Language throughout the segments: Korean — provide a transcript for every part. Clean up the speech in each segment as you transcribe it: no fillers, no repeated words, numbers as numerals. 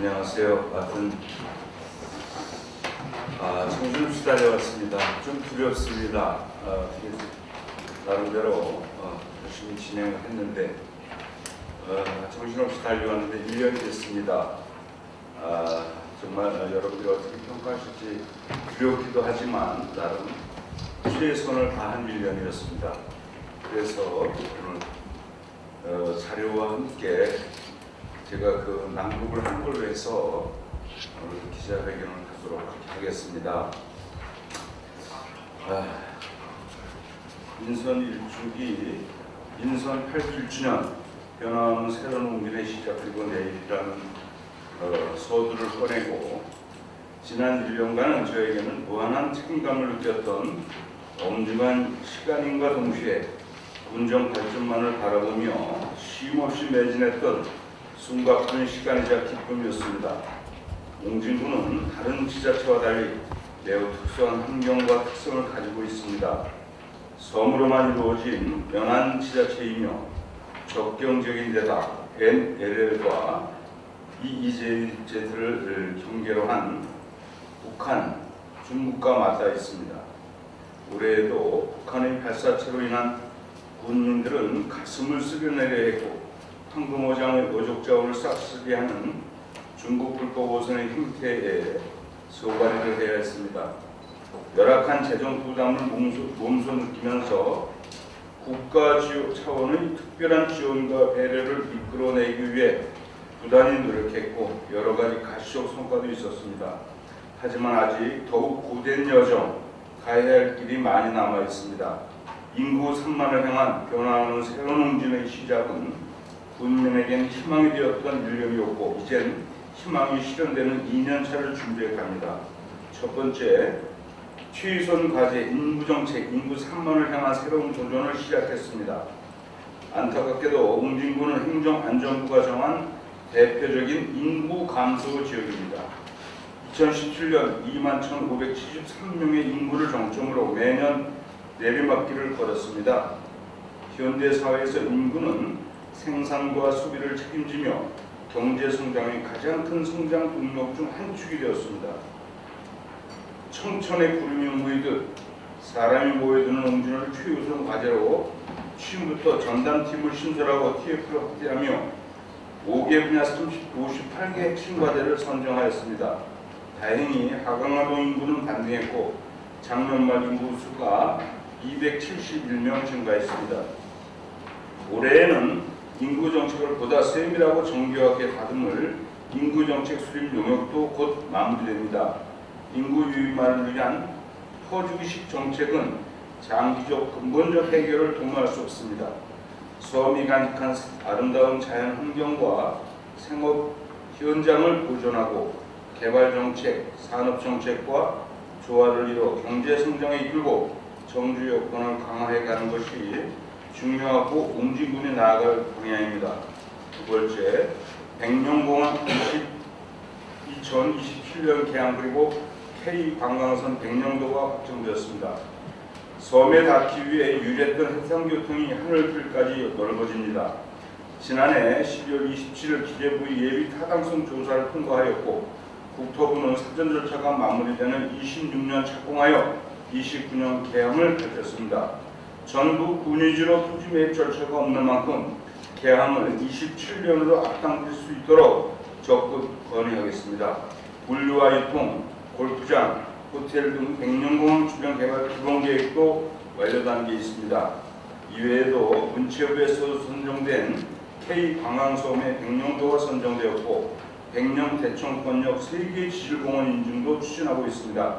안녕하세요. 하여튼 정신없이 달려왔습니다. 좀 두렵습니다. 나름대로 열심히 진행을 했는데 정신없이 달려왔는데 1년이 됐습니다. 정말 여러분들이 어떻게 평가하실지 두렵기도 하지만 나름 최선을 다한 1년이었습니다. 그래서 오늘 자료와 함께 제가 그 낭독을 한 걸로 해서 오늘 기자회견을 하도록 하겠습니다. 인선 8주년 변화하는 새로운 웅진의 시작 그리고 내일이라는 서두를 꺼내고 지난 1년간은 저에게는 무한한 책임감을 느꼈던 엄중한 시간인과 동시에 운정 발전만을 바라보며 쉼없이 매진했던 숨가쁜 시간이자 기쁨이었습니다. 웅진군은 다른 지자체와 달리 매우 특수한 환경과 특성을 가지고 있습니다. 섬으로만 이루어진 연안 지자체이며 적경적인 데다 NLL과 EEZ를 경계로 한 북한, 중국과 맞닿아 있습니다. 올해에도 북한의 발사체로 인한 군민들은 가슴을 쓰려내려 했고 황금어장의 어족 자원을 싹쓸이 하는 중국 불법 어선의 행태에 소발을 해야 했습니다. 열악한 재정 부담을 몸소 느끼면서 국가 차원의 특별한 지원과 배려를 이끌어내기 위해 부단히 노력했고 여러 가지 가시적 성과도 있었습니다. 하지만 아직 더욱 고된 여정, 가야 할 길이 많이 남아 있습니다. 인구 3만을 향한 변화하는 새로운 웅진의 시작은 군민에겐 희망이 되었던 1년이었고 이젠 희망이 실현되는 2년차를 준비해 갑니다. 첫 번째, 최우선 과제 인구정책, 인구 3만을 향한 새로운 도전을 시작했습니다. 안타깝게도 웅진군은 행정안전부가 정한 대표적인 인구 감소 지역입니다. 2017년 21,573명의 인구를 정점으로 매년 내리막길을 걸었습니다. 현대사회에서 인구는 생산과 소비를 책임지며 경제성장의 가장 큰 성장 동력 중 한 축이 되었습니다. 청천의 구름이 모이듯 사람이 모여드는 웅진을 최우선 과제로 취임부터 전담팀을 신설하고 TF를 확대하며 5개 분야 58개 핵심 과제를 선정하였습니다. 다행히 하강하동 인구는 반등했고 작년 말 인구 수가 271명 증가했습니다. 올해에는 인구정책을 보다 세밀하고 정교하게 다듬을 인구정책 수립 용역도 곧 마무리됩니다. 인구 유입만을 위한 터주기식 정책은 장기적 근본적 해결을 도모할 수 없습니다. 섬이 간직한 아름다운 자연 환경과 생업 현장을 보존하고 개발정책, 산업정책과 조화를 이뤄 경제성장에 이끌고 정주 여건을 강화해가는 것이 중요하고 웅진군이 나아갈 방향입니다. 두 번째, 백령공항 2027년 개항 그리고 K관광선 백령도가 확정되었습니다. 섬에 닿기 위해 유래했던 해상교통이 하늘길까지 넓어집니다. 지난해 12월 27일 기재부 예비 타당성 조사를 통과하였고 국토부는 사전 절차가 마무리되는 26년 착공하여 29년 개항을 밝혔습니다. 전부 군위주로 토지 매입 절차가 없는 만큼 개항을 27년으로 앞당길 수 있도록 적극 건의하겠습니다. 물류와 유통, 골프장, 호텔 등 백령공항 주변 개발 기본계획도 완료 단계에 있습니다. 이외에도 문체부에서 선정된 K관광섬의 백령도가 선정되었고 백령 대청권역 3개 지질공원 인증도 추진하고 있습니다.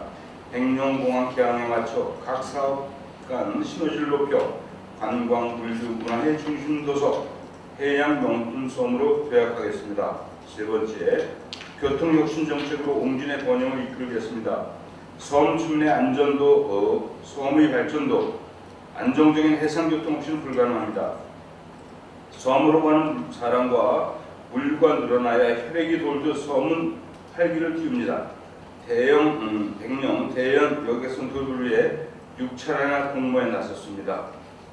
백령공항 개항에 맞춰 각 사업 간 시너지를 높여 관광, 물류, 문화의 중심도서, 해양 명품섬으로 도약하겠습니다. 세 번째, 교통혁신 정책으로 웅진의 번영을 이끌겠습니다. 섬 주민의 안전도, 섬의 발전도, 안정적인 해상교통 없이는 불가능합니다. 섬으로 가는 사람과 물류가 늘어나야 혈액이 돌듯 섬은 활기를 띄웁니다. 백령, 대연 여객선 도입을 위해 6차례나 공모에 나섰습니다.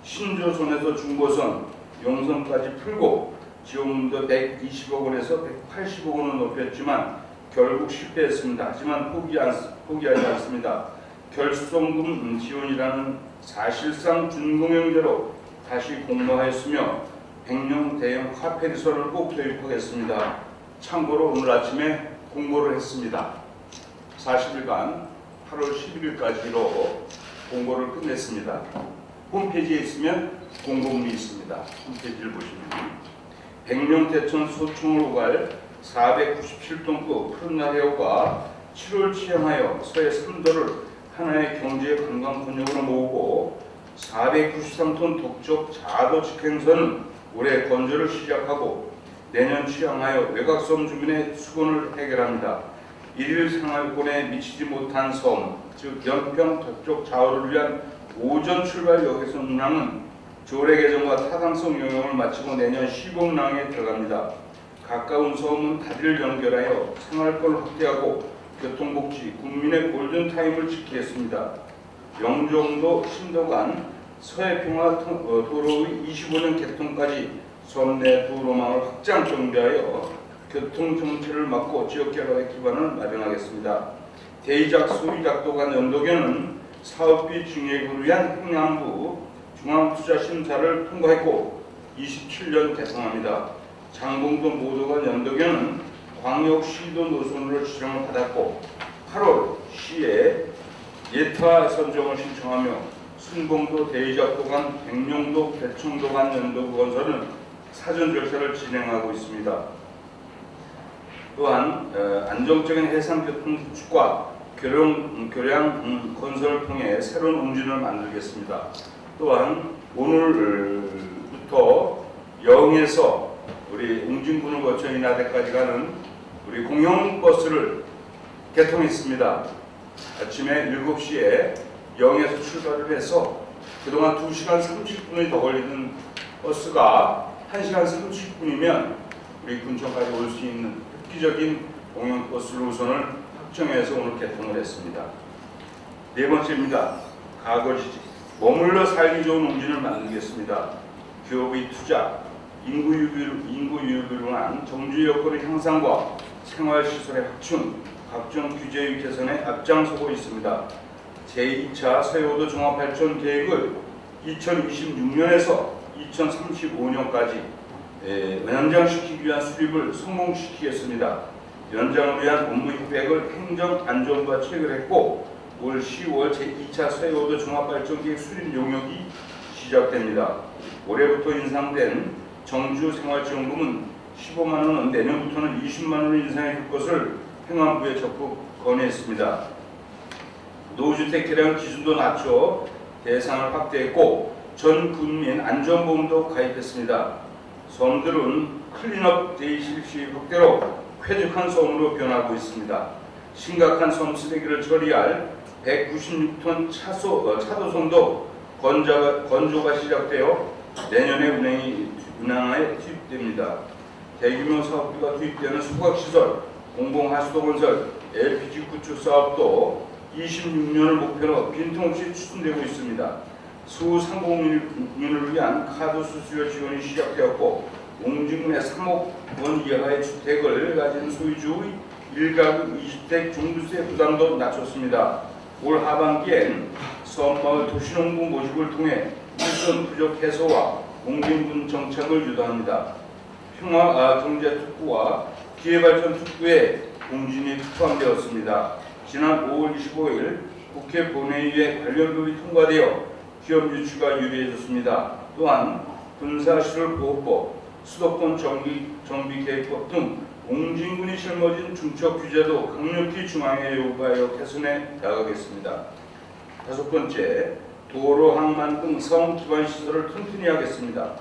신조선에서 중고선, 용선까지 풀고 지원금도 120억 원에서 180억 원을 높였지만 결국 실패했습니다. 하지만 포기하지 않습니다. 결손금 지원이라는 사실상 준공영제로 다시 공모하였으며 백령 대형 화폐리설을 꼭 도입하겠습니다. 참고로 오늘 아침에 공고를 했습니다. 40일간 8월 11일까지로 공고를 끝냈습니다. 홈페이지에 있으면 공고문이 있습니다. 홈페이지를 보시면 백령 대천 소총을 오갈 497톤급 푸른 해역과 7월 취향하여 서해 3도를 하나의 경제 관광 권역으로 모으고 493톤 독적 자도 직행선은 올해 건조를 시작하고 내년 취향하여 외곽섬 주민의 수건을 해결합니다. 일일 생활권에 미치지 못한 섬, 즉 연평 독적 자호를 위한 오전 출발 역에서 운항은 조례 개정과 타당성 영역을 마치고 내년 시공운항에 들어갑니다. 가까운 섬은 다리를 연결하여 생활권을 확대하고 교통복지, 국민의 골든타임을 지키겠습니다. 영종도 신도간 서해평화 도로의 25년 개통까지 섬 내 도로망을 확장 정비하여 교통정체를 막고 지역개발의 기반을 마련하겠습니다. 대이작 소이작도 간 연도교는 사업비 증액을 위한 행안부 중앙투자심사를 통과했고 27년 개통합니다. 장봉도 모도간 연도교는 광역시도 노선으로 지정을 받았고 8월 시에 예타 선정을 신청하며 순봉도 대이작도 간 백령도 개청도 간 연도구 건설은 사전 절차를 진행하고 있습니다. 또한 안정적인 해상교통 구축과 교량 건설을 통해 새로운 웅진을 만들겠습니다. 또한 오늘부터 영에서 우리 웅진군을 거쳐 인하대까지 가는 우리 공영버스를 개통했습니다. 아침에 7시에 영에서 출발을 해서 그동안 2시간 30분이 더 걸리는 버스가 1시간 30분이면 우리 군청까지 올 수 있는 획기적인 공영버스 노선을 확정해서 오늘 개통을 했습니다. 네 번째입니다. 과거지지. 머물러 살기 좋은 웅진을 만들겠습니다. 기업의 투자, 인구 유입을 위한 정주 여건의 향상과 생활시설의 확충, 각종 규제의 개선에 앞장서고 있습니다. 제2차 서해오도 종합발전 계획을 2026년에서 2035년까지 연장시키기 위한 수립을 성공시키겠습니다. 연장을 위한 업무 협약을 행정안전부와 체결했고 올 10월 제2차 서해오도 종합발전계획 수립 용역이 시작됩니다. 올해부터 인상된 정주생활지원금은 15만 원은 내년부터는 20만 원을 인상해 줄 것을 행안부에 적극 건의했습니다. 노후주택 개량 기준도 낮춰 대상을 확대했고 전 국민 안전보험도 가입했습니다. 섬들은 클린업 데이 실시 확대로 쾌적한 섬으로 변하고 있습니다. 심각한 섬 쓰레기를 처리할 196톤 차도섬도 건조가 시작되어 내년에 운항에 투입됩니다. 대규모 사업비가 투입되는 소각시설, 공공하수도 건설, LPG 구축 사업도 26년을 목표로 빈틈없이 추진되고 있습니다. 소상공인을 위한 카드 수수료 지원이 시작되었고 웅진군의 3억 원 이하의 주택을 가진 소유주의 1가구 2주택 종부세 부담도 낮췄습니다. 올 하반기엔 섬마을 도시농부 모집을 통해 일손 부족 해소와 웅진군 정착을 유도합니다. 평화경제특구와 기회발전특구에 웅진이 포함되었습니다. 지난 5월 25일 국회 본회의에 관련 법이 통과되어 기업 유치가 유리해졌습니다. 또한 군사시설보호법, 수도권 정비계획법 등 웅진군이 짊어진 중첩 규제도 강력히 중앙에 요구하여 개선해 나가겠습니다. 다섯 번째, 도로, 항만 등 사업 기반 시설을 튼튼히 하겠습니다.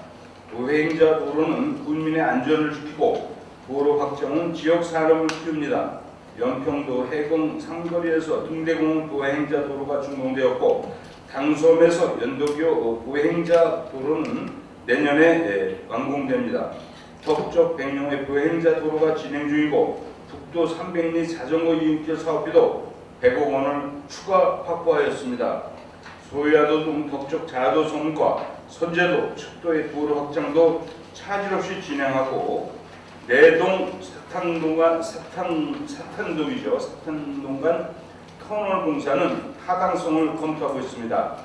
보행자 도로는 국민의 안전을 지키고 도로 확장은 지역 산업을 키웁니다. 연평도 해공 상거리에서 등대공원 보행자 도로가 준공되었고 당섬에서 연도교 보행자 도로는 내년에 완공됩니다. 덕적 백령의 보행자 도로가 진행 중이고 북도 300리 자전거 이용길 사업비도 100억 원을 추가 확보하였습니다. 소야도 등 덕적 자도섬과 선제도, 척도의 도로 확장도 차질 없이 진행하고 내동 사탄동 간 터널 공사는 타당성을 검토하고 있습니다.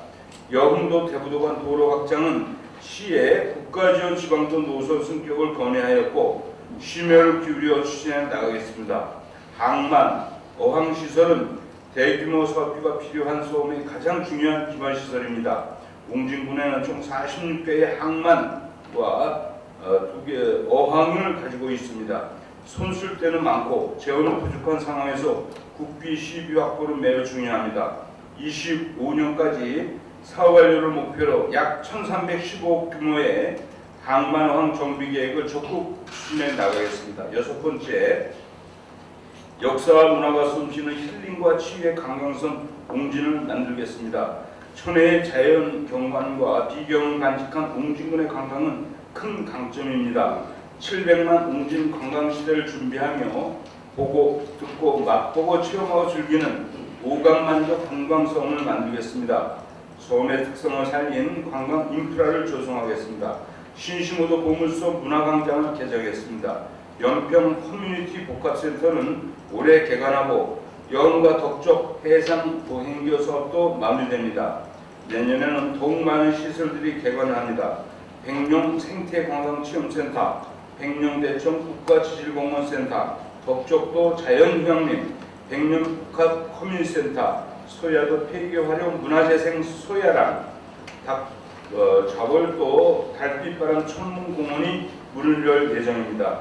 여흥도 대부도 간 도로 확장은 시에 국가지원 지방도 노선 승격을 건의하였고 심혈을 기울여 추진해 나가겠습니다. 항만, 어항시설은 대규모 사업비가 필요한 소음의 가장 중요한 기반시설입니다. 웅진군에는 총 46개의 항만과 2개 어항을 가지고 있습니다. 손쓸 때는 많고 재원은 부족한 상황에서 국비 시비 확보는 매우 중요합니다. 25년까지 사업 완료를 목표로 약 1,315억 규모의 항만어항 정비 계획을 적극 추진해 나가겠습니다. 6번째, 역사와 문화가 숨쉬는 힐링과 치유의 관광성 웅진을 만들겠습니다. 천혜의 자연 경관과 비경을 간직한 웅진군의 관광은 큰 강점입니다. 700만 웅진 관광시대를 준비하며 보고, 듣고, 맛보고, 체험하고 즐기는 오감만족 관광성을 만들겠습니다. 섬의 특성을 살린 관광 인프라를 조성하겠습니다. 신시모도 보물소 문화광장을 개장했습니다. 연평 커뮤니티 복합센터는 올해 개관하고 여흥과 덕적 해상 보행교 사업도 마무리됩니다. 내년에는 더욱 많은 시설들이 개관합니다. 백룡 생태관광체험센터, 백룡대청 국가지질공원센터, 덕적도 자연휴양림, 백룡복합 커뮤니티센터, 소야도 폐교 활용 문화재생 소야랑, 자월도 달빛바람 천문공원이 문을 열 예정입니다.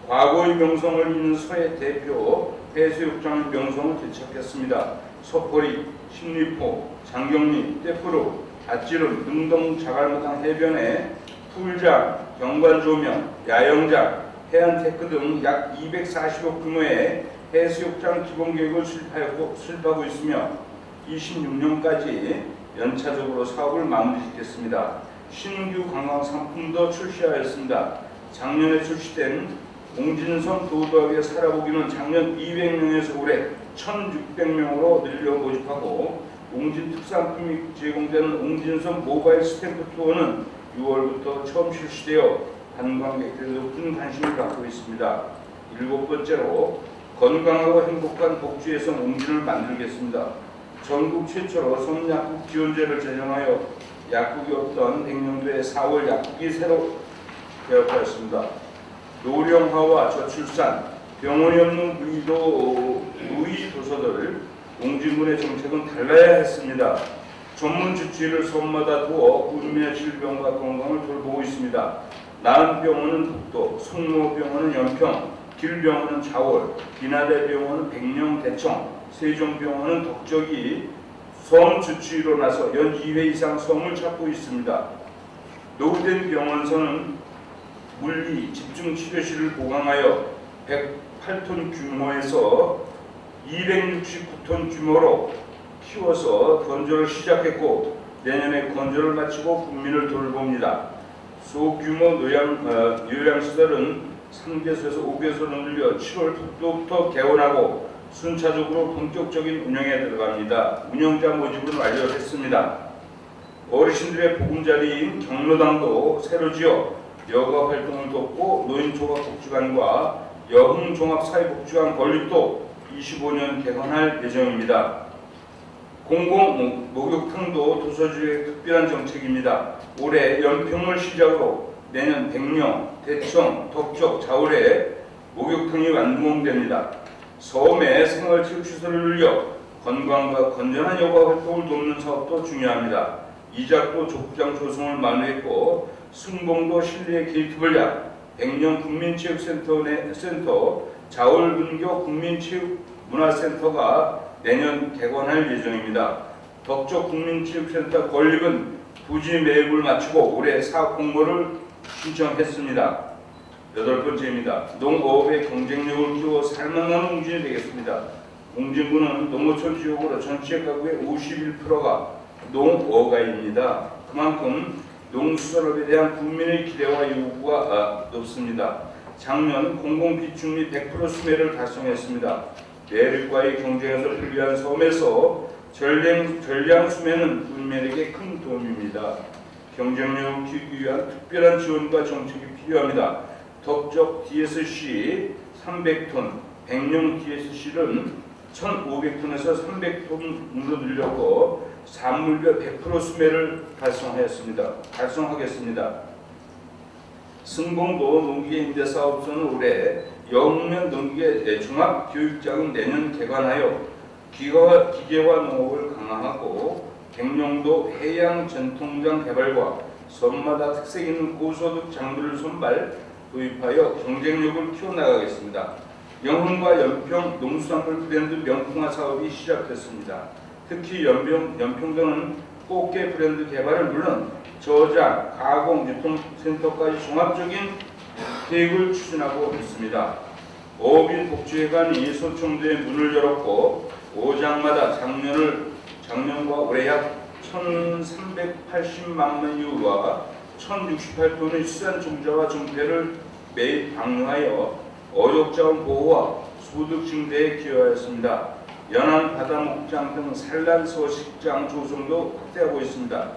과거의 명성을 잇는 서해 대표 해수욕장의 명성을 되찾겠습니다. 서포리, 신리포, 장경리, 떼프루, 밭지름, 능동 자갈마당 해변에 풀장, 경관조명, 야영장, 해안테크 등 약 240억 규모의 해수욕장 기본계획을 수립하고 있으며 26년까지 연차적으로 사업을 마무리짓겠습니다. 신규 관광 상품도 출시하였습니다. 작년에 출시된 웅진섬 도도하게 살아보기는 작년 200명에서 올해 1600명으로 늘려 모집하고 웅진 특산품이 제공되는 웅진섬 모바일 스탬프 투어는 6월부터 처음 실시되어 관광객들이 높은 관심을 갖고 있습니다. 7번째로 건강하고 행복한 복지에서 웅진을 만들겠습니다. 전국 최초로 섬약국 지원제를 제정하여 약국이 없던 백령도에 4월 약국이 새로 개업하였습니다. 노령화와 저출산, 병원이 없는 무의도서들, 웅진군의 정책은 달라야 했습니다. 전문 주치의를 섬마다 두어 국민의 질병과 건강을 돌보고 있습니다. 나은병원은 독도, 성모병원은 연평, 길병원은 자월, 비나대병원은 백령 대청, 세종병원은 덕적이 섬 주치의로 나서 연 2회 이상 섬을 찾고 있습니다. 노후된 병원서는 물리 집중치료실을 보강하여 108톤 규모에서 269톤 규모로 키워서 건조를 시작했고 내년에 건조를 마치고 국민을 돌봅니다. 소규모 요양시설은 3개소에서 5개소로 늘려 7월 부터 개원하고 순차적으로 본격적인 운영에 들어갑니다. 운영자 모집은 완료했습니다. 어르신들의 보금자리인 경로당도 새로 지어 여가 활동을 돕고 노인종합복지관과 여흥종합사회복지관 건립도 25년 개관할 예정입니다. 공공목욕탕도 도서주의 특별한 정책입니다. 올해 연평을 시작으로 내년 백령, 대청, 덕적, 자월에 목욕탕이 완공됩니다. 섬의 생활체육시설을 늘려 건강과 건전한 여가 활동을 돕는 사업도 중요합니다. 이작도 족구장 조성을 마무리했고 승봉도 실내 게이트 전략, 백령 국민체육센터, 자월근교 국민체육문화센터가 내년 개관할 예정입니다. 덕적 국민체육센터 건립은 부지 매입을 마치고 올해 사업 공모를 신청했습니다. 8번째입니다. 농업의 경쟁력을 키워 살만한 웅진이 되겠습니다. 웅진군은 농어촌 지역으로 전체 가구의 51%가 농어가입니다. 그만큼 농수산업에 대한 국민의 기대와 요구가 높습니다. 작년 공공비축미 100% 수매를 달성했습니다. 내륙과의 경쟁에서 불리한 섬에서 전량 수매는 군민에게 큰 도움입니다. 경쟁력을 키우기 위한 특별한 지원과 정책이 필요합니다. 덕적 DSC 300톤, 백령 DSC는 1,500톤에서 300톤으로 늘렸고 산물별 100% 수매를 달성하겠습니다. 승봉도 농기계 임대사업소는 올해 영면 농기계 종합교육장은 내년 개관하여 기계화 농업을 강화하고 백령도 해양 전통장 개발과 섬마다 특색 있는 고소득 작물을 선발 도입하여 경쟁력을 키워나가겠습니다. 영흥과 연평 농수산물 브랜드 명품화 사업이 시작됐습니다. 특히 연평도는 꽃게 브랜드 개발을 물론 저장, 가공, 유통센터까지 종합적인 계획을 추진하고 있습니다. 어업인 복지회관이 소청도에 문을 열었고 5장마다 작년과 올해 약 1,380만 유와 1,068톤의 수산종자와 정패를 매입 방류하여 어족자원 보호와 소득 증대에 기여하였습니다. 연안 바다목장 등 산란 서식장 조성도 확대하고 있습니다.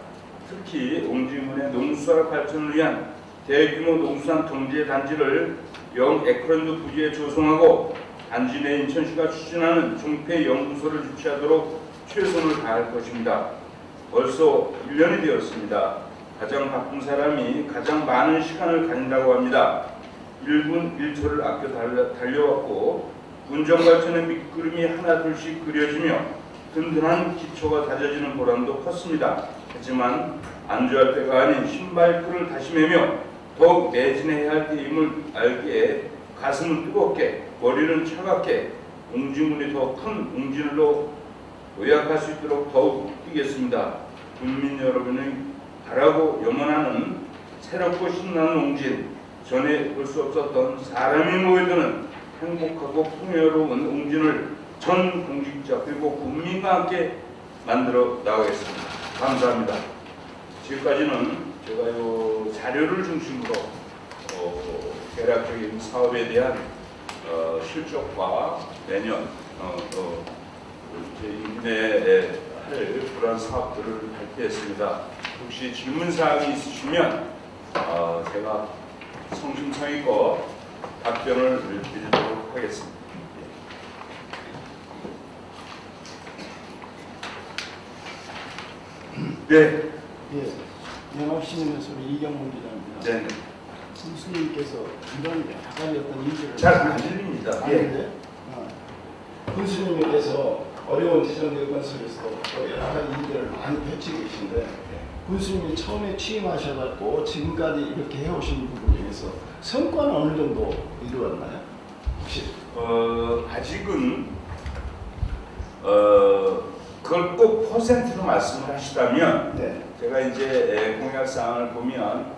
특히 옹지문의 농수산 발전을 위한 대규모 농수산 경제 단지를 영에크랜드 부지에 조성하고 단지 내 인천시가 추진하는 종폐 연구소를 유치하도록 최선을 다할 것입니다. 벌써 1년이 되었습니다. 가장 바쁜 사람이 가장 많은 시간을 가진다고 합니다. 1분 1초를 아껴 달려왔고 운전발전의 밑그림이 하나둘씩 그려지며 든든한 기초가 다져지는 보람도 컸습니다. 하지만 안주할 때가 아닌 신발끈을 다시 매며 더욱 매진해야 할 때임을 알기에 가슴은 뜨겁게 머리는 차갑게 옹지문이 더 큰 옹진으로 도약할 수 있도록 더욱 뛰겠습니다. 국민 여러분의 바라고 염원하는 새롭고 신나는 옹진, 전에 볼 수 없었던 사람이 모여드는 행복하고 풍요로운 옹진을 전 공직자 그리고 국민과 함께 만들어 나가겠습니다. 감사합니다. 지금까지는 제가 이 자료를 중심으로 대략적인 사업에 대한 실적과 내년 임내에 할 그런 사업들을 발표했습니다. 혹시 질문 사항이 있으시면 제가 성심성의껏 답변을 드리도록 하겠습니다. 네. 예. 영업시민의 소리 이경문 기자입니다. 네. 군수님께서 이런 여러 가지 어떤 일들을 잘 안 들립니다. 아닌데, 군수님께서 어려운 재정 여건 속에서 여러 가지 일들을 많이 펼치고 계신데 군수님이 처음에 취임하셔갖고 지금까지 이렇게 해오신 부분 중에서 성과는 어느 정도 이루었나요? 혹시? 아직은 그걸 꼭 퍼센트로 말씀을 하시다면 네. 제가 이제 공약 사항을 보면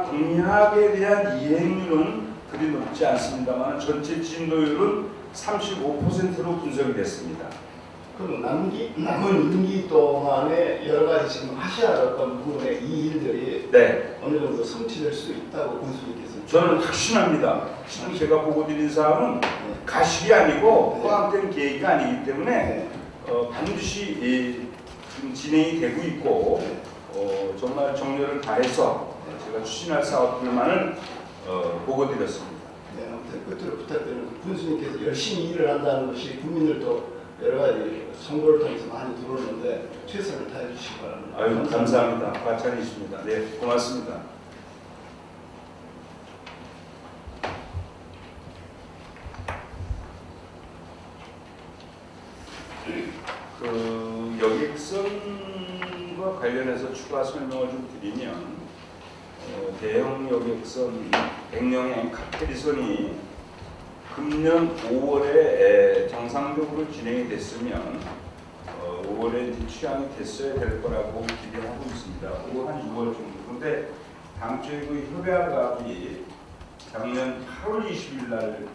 공약에 대한 이행률은 그리 높지 않습니다만 전체 진도율은 35%로 분석이 됐습니다. 그럼 남은 임기 동안에 여러 가지 지금 하셔야 할 어떤 부분의 이 일들이 네. 어느 정도 성취될 수 있다고 군수님께서 저는 확신합니다. 지금 제가 보고 드린 사항은 가식이 아니고 허황된 계획이 아니기 때문에 반드시 지금 진행이 되고 있고 정말 정열을 다해서 제가 추진할 사업들만을 보고 드렸습니다. 네, 아무튼 끝으로 부탁드리는 군수님께서 열심히 일을 한다는 것이 국민들도 여러 가지 정보를 통해서 많이 들어오는데 최선을 다해 주시기 바랍니다. 아유, 감사합니다. 과찬이십니다. 네, 고맙습니다. 그 여객선과 관련해서 추가 설명을 좀 드리면 대형 여객선 백령행 카페리선이 금년 5월에 정상적으로 진행이 됐으면 5월에 취항이 됐어야 될 거라고 기대하고 있습니다. 한 6월 정도. 그런데 당초에 그 협약이 작년 8월 20일 날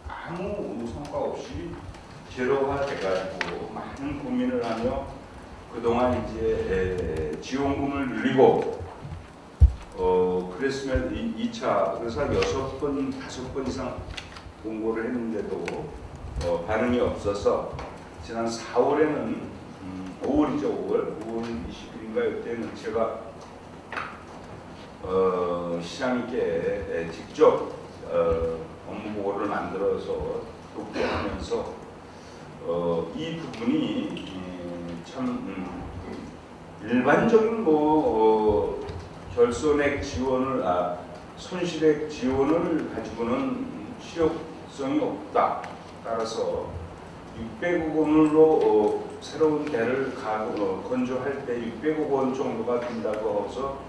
아무 성과 없이 제로화 돼가지고 많은 고민을 하며 그동안 이제 지원금을 늘리고 그랬으면 2차 그래서 한 6번, 5번 이상 공고를 했는데도 반응이 없어서 지난 4월에는 5월이죠. 20일인가요? 그때는 제가 시장님께 직접 업무 보고를 만들어서 독대하면서 이 부분이 참 일반적인 결손액 지원을 손실액 지원을 가지고는 실효성이 없다. 따라서 600억 원으로 새로운 대를 건조할 때 600억 원 정도가 된다고 해서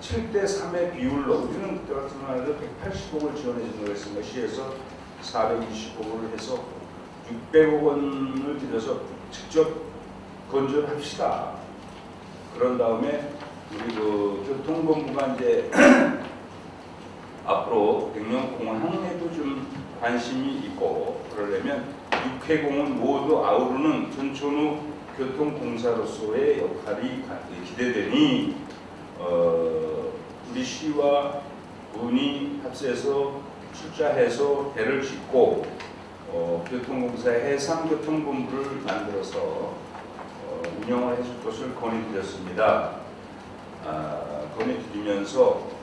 7대 3의 비율로 우리는 그때 같은 경우에도 180억을 지원해 준 거였습니다. 시에서 420억을 해서 600억 원을 들여서 직접 건조를 합시다. 그런 다음에 우리 교통본부가 이제 앞으로 백령공항에도 좀 관심이 있고 그러려면 육해공은 모두 아우르는 전천후 교통공사로서의 역할이 기대되니 우리 시와 군이 합세해서 출자해서 배를 짓고 교통공사의 해상교통본부를 만들어서 운영을 해줄 것을 건의드렸습니다. 건의드리면서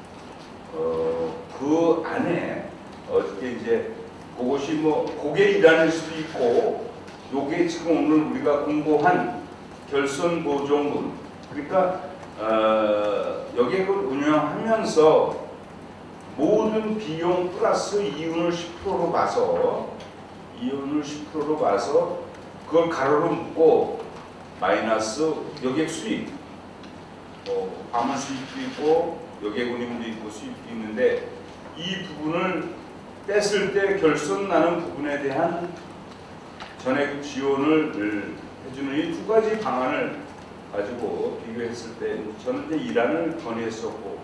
그 안에 어떻게 이제 그것이 고개 일환일 수도 있고 요게 지금 오늘 우리가 공고한 결손 보존금 그러니까 여객을 운영하면서 모든 비용 플러스 이윤을 10%로 봐서 그걸 가로로 묶고 마이너스 여객 수입 화물 수입도 있고 여객 운임도 있고 수입도 있는데 이 부분을 뺐을 때 결손 나는 부분에 대한 전액 지원을 해주는 이 두 가지 방안을 가지고 비교했을 때 저는 이제 이란을 건의했었고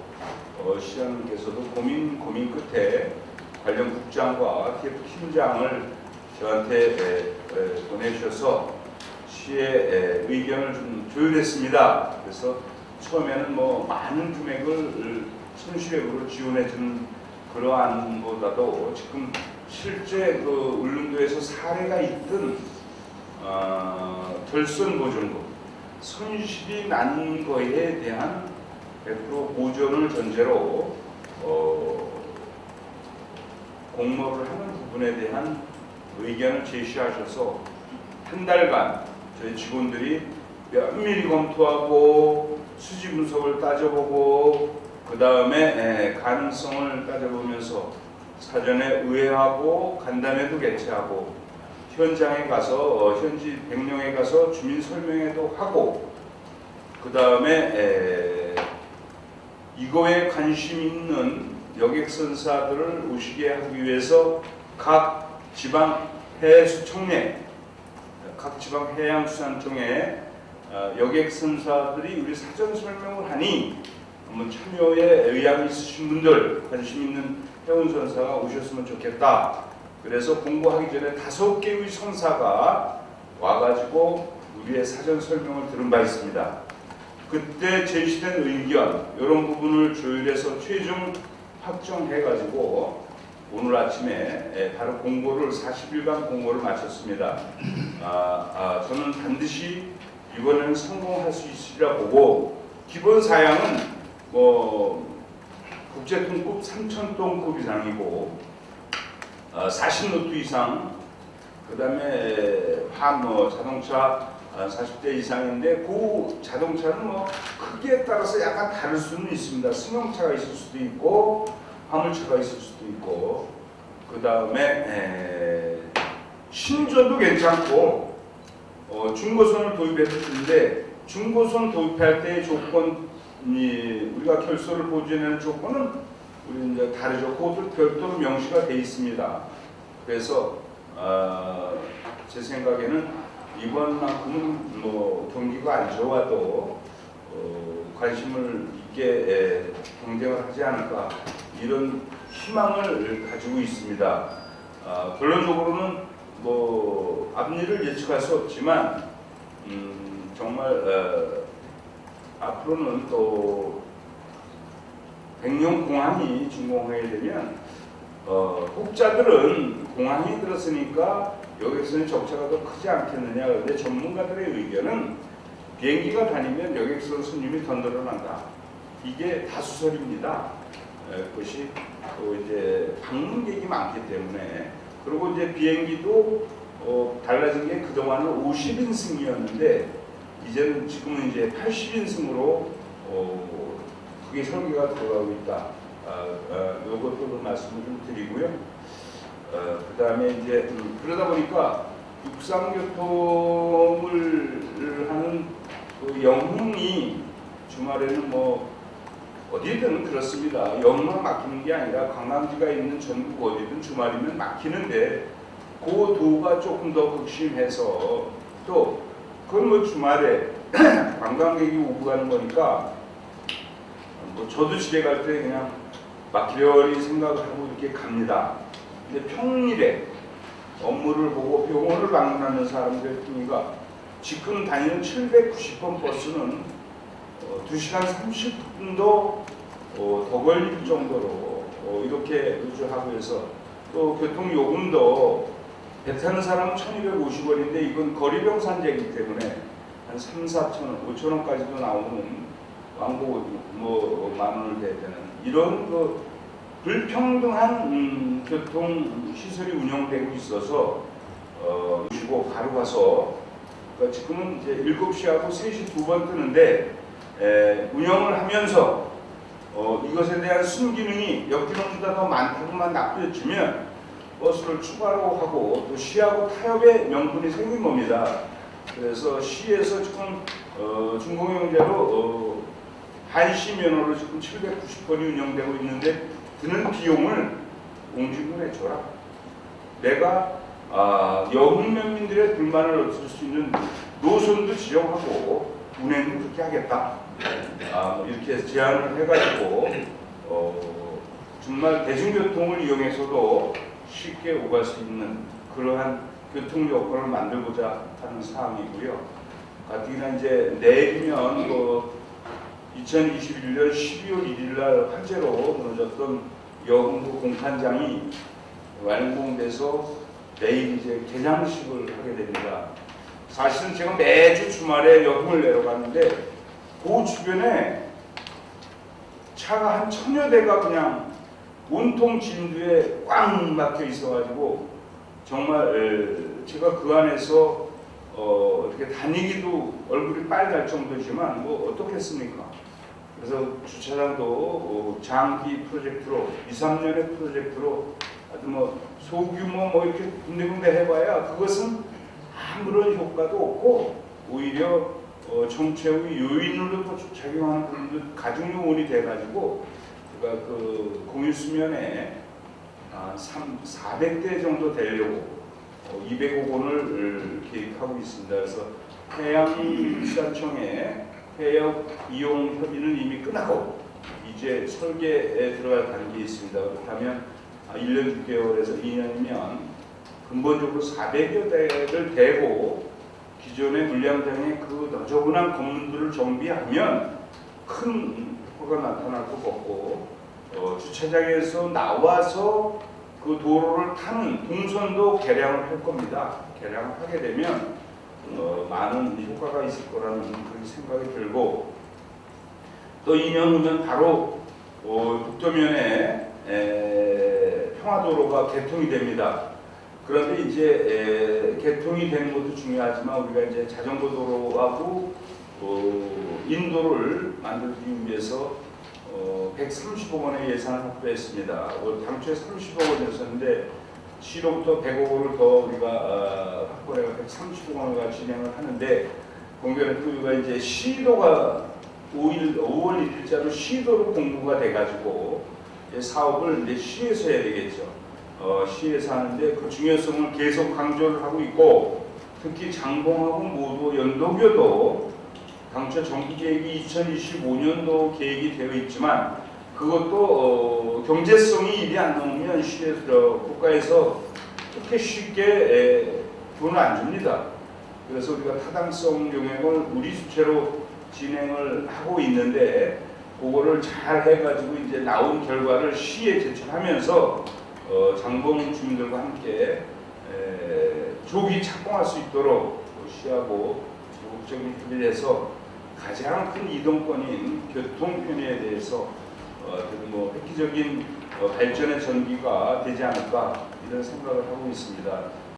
시장님께서도 고민 끝에 관련 국장과 TF 팀장을 저한테 보내주셔서 시의 의견을 좀 조율했습니다. 그래서 처음에는 많은 금액을 손실액으로 지원해주는 그러한 보다도 지금 실제 울릉도에서 사례가 있던 결손 보존금 손실이 난 거에 대한 100% 보존을 전제로 공모를 하는 부분에 대한 의견을 제시하셔서 한 달간 저희 직원들이 면밀히 검토하고 수지 분석을 따져보고 그 다음에 가능성을 따져보면서 사전에 의회하고 간담회도 개최하고 현장에 가서 현지 백령에 가서 주민 설명회도 하고 그 다음에 이거에 관심 있는 여객선사들을 오시게 하기 위해서 각 지방 해수청에 각 지방 해양수산청에 여객선사들이 우리 사전 설명을 하니 한번 참여에 의향이 있으신 분들 관심 있는 해운선사가 오셨으면 좋겠다. 그래서 공부하기 전에 5개의 선사가 와가지고 우리의 사전 설명을 들은 바 있습니다. 그때 제시된 의견 이런 부분을 조율해서 최종 확정해가지고 오늘 아침에 바로 공고를 40일간 공고를 마쳤습니다. 저는 반드시 이번에는 성공할 수 있으리라 보고 기본 사양은 국제통급 3,000톤급 이상이고 40노트 이상 그 다음에 자동차 40대 이상인데 그 자동차는 크기에 따라서 약간 다를 수는 있습니다. 승용차가 있을 수도 있고 화물차가 있을 수도 있고 그 다음에 신전도 괜찮고 중고선을 도입해서 주는데 중고선 도입할 때의 조건이 우리가 결손을 보존하는 조건은 우리 이제 다르죠. 그것도 별도로 명시가 돼 있습니다. 그래서 제 생각에는 이번만큼은 경기가 안 좋아도 관심을 있게 경쟁을 하지 않을까 이런 희망을 가지고 있습니다. 결론적으로는 앞일을 예측할 수 없지만 정말 앞으로는 또 백령공항이 준공하게 되면 혹자들은 공항이 들었으니까 여기서는 적자가 더 크지 않겠느냐. 그런데 전문가들의 의견은 비행기가 다니면 여객선 손님이 더 늘어난다. 이게 다수설입니다. 그것이 또 이제 방문객이 많기 때문에. 그리고 이제 비행기도 달라진 게 그동안은 50인승이었는데 이제는 지금은 이제 80인승으로 그게 설계가 들어가고 있다. 요것도 말씀을 좀 드리고요. 그 다음에 이제 그러다 보니까 육상교통을 하는 그 영흥이 주말에는 뭐 어디든 그렇습니다. 영흥만 막히는 게 아니라 관광지가 있는 전국 어디든 주말이면 막히는데 그 도가 조금 더 극심해서 또 그건 뭐 주말에 관광객이 오고 가는 거니까 뭐 저도 집에 갈 때 그냥 막히려니 생각을 하고 이렇게 갑니다. 근데 평일에 업무를 보고 병원을 방문하는 사람들 중에가 지금 다니는 790번 버스는 2시간 30분도 더 걸릴 정도로 이렇게 유지하고 해서 또 교통요금도 배 타는 사람은 1250원인데 이건 거리병산제이기 때문에 한 3, 4천 원, 5천 원까지도 나오는 왕복 뭐 만 원을 내야 되는 이런 그 불평등한 교통 시설이 운영되고 있어서 쉬고 바로 가서 그러니까 지금은 이제 7시하고 3시 2번 뜨는데 운영을 하면서 이것에 대한 순기능이 역기능보다 더 많다고만 납부해주면 버스를 추가로 하고 또 시하고 타협의 명분이 생긴 겁니다. 그래서 시에서 지금 준공영제로 한시 면허로 지금 790번이 운영되고 있는데 드는 비용을 공직을 해줘라. 내가 여흥면민들의 불만을 없앨 수 있는 노선도 지정하고 운행도 그렇게 하겠다. 뭐 이렇게 제안을 해가지고 정말 대중교통을 이용해서도 쉽게 오갈 수 있는 그러한 교통 여건을 만들고자 하는 사항이고요. 가뜩이나 이제 내일이면 2021년 12월 1일 날 화재로 무너졌던 여흥부 공판장이 완공돼서 내일 이제 개장식을 하게 됩니다. 사실은 제가 매주 주말에 여흥을 내려가는데 그 주변에 차가 한 1000여 대가 그냥 온통 진두에 꽉 막혀 있어가지고 정말 제가 그 안에서 이렇게 다니기도 얼굴이 빨갈 정도지만 뭐 어떻겠습니까? 그래서 주차장도 장기 프로젝트로 2, 3년의 프로젝트로 아주 뭐 소규모 뭐 이렇게 군데군데 해봐야 그것은 아무런 효과도 없고 오히려 정체의 요인으로 더 작용하는 부분도 가중 요원이 돼가지고 제가 그 공유수면에 400대 정도 되려고 200억 원을 계획하고 있습니다. 그래서 해양수산청에 해역 이용 협의는 이미 끝나고 이제 설계에 들어갈 단계에 있습니다. 그렇다면 1년 6개월에서 2년이면 근본적으로 400여 대를 대고 기존의 물량장의 그 너저분한 건물들을 정비하면 큰 효과가 나타날 것 같고 주차장에서 나와서 그 도로를 타는 동선도 개량을 할 겁니다. 개량을 하게 되면 많은 효과가 있을 거라는 그런 생각이 들고 또 2년 후면 바로 북도면에 평화도로가 개통이 됩니다. 그런데 이제 개통이 되는 것도 중요하지만 우리가 이제 자전거 도로하고 인도를 만들기 위해서 130억 원의 예산을 확보했습니다. 당초에 30억 원이었었는데 시로부터 100억 원을 더 우리가 확보해서 130억 원을 진행을 하는데 공교롭게 우리가 이제 시도가 5월 1일자로 시도로 공부가 돼가지고 사업을 이제 시에서 해야 되겠죠. 시에서 하는데 그 중요성을 계속 강조를 하고 있고 특히 장봉하고 모두 연도교도 당초 정부 계획이 2025년도 계획이 되어 있지만 그것도 경제성이 일이 안 나오면 시에서 국가에서 그렇게 쉽게 돈을 안 줍니다. 그래서 우리가 타당성 용역을 우리 주체로 진행을 하고 있는데 그거를 잘 해가지고 이제 나온 결과를 시에 제출하면서 장봉 주민들과 함께 조기 착공할 수 있도록 시하고 적극적으로 협의해서 가장 큰 이동권인 교통 편의에 대해서 뭐 획기적인 발전의 전기가 되지 않을까 이런 생각을 하고 있습니다.